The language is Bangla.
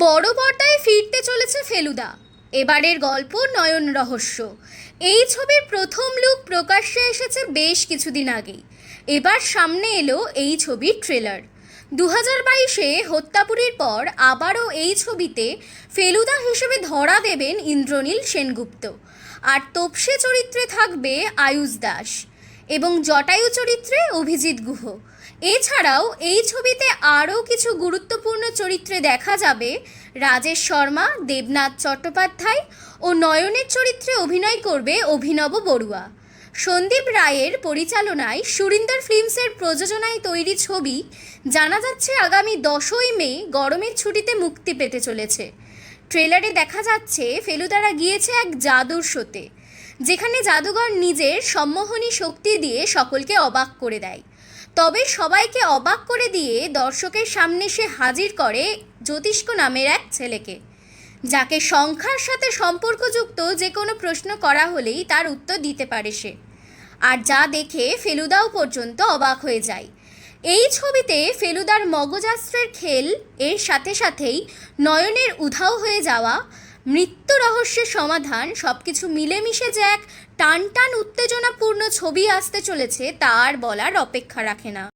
বড় পর্দায় ফিরতে চলেছে ফেলুদা। এবারের গল্প নয়ন রহস্য। এই ছবির প্রথম লুক প্রকাশ্যে এসেছে বেশ কিছুদিন আগেই। এবার সামনে এলো এই ছবির ট্রেলার। 2022-এ হত্যাপুরীর পর আবারও এই ছবিতে ফেলুদা হিসেবে ধরা দেবেন ইন্দ্রনীল সেনগুপ্ত। আর তোপসে চরিত্রে থাকবে আয়ুষ দাস এবং জটায়ু চরিত্রে অভিজিৎ গুহ। এছাড়াও এই ছবিতে আরও কিছু গুরুত্বপূর্ণ চরিত্রে দেখা যাবে রাজেশ শর্মা, দেবনাথ চট্টোপাধ্যায় ও নয়নের চরিত্রে অভিনয় করবে অভিনব বড়ুয়া। সন্দীপ রায়ের পরিচালনায় সুরিন্দর ফিল্মসের প্রযোজনায় তৈরি ছবি জানা যাচ্ছে আগামী 10ই মে গরমের ছুটিতে মুক্তি পেতে চলেছে। ট্রেলারে দেখা যাচ্ছে ফেলুদারা গিয়েছে এক জাদুর শোতে, যেখানে জাদুঘর নিজের সম্মোহনী শক্তি দিয়ে সকলকে অবাক করে দেয়। তবে সবাইকে অবাক করে দিয়ে দর্শকের সামনে সে হাজির করে জ্যোতিষ্ক নামের এক ছেলেকে, যাকে সংখ্যার সাথে সম্পর্কযুক্ত যে কোনো প্রশ্ন করা হলেই তার উত্তর দিতে পারে সে। আর যা দেখে ফেলুদাও পর্যন্ত অবাক হয়ে যায়। এই ছবিতে ফেলুদার মগজাস্ত্রের খেল এর সাথে সাথেই নয়নের উধাও হয়ে যাওয়া, মৃত্যু রহস্যের সমাধান সবকিছু মিলেমিশে যে এক টানটান উত্তেজনাপূর্ণ ছবি আসতে চলেছে তা আর বলার অপেক্ষা রাখে না।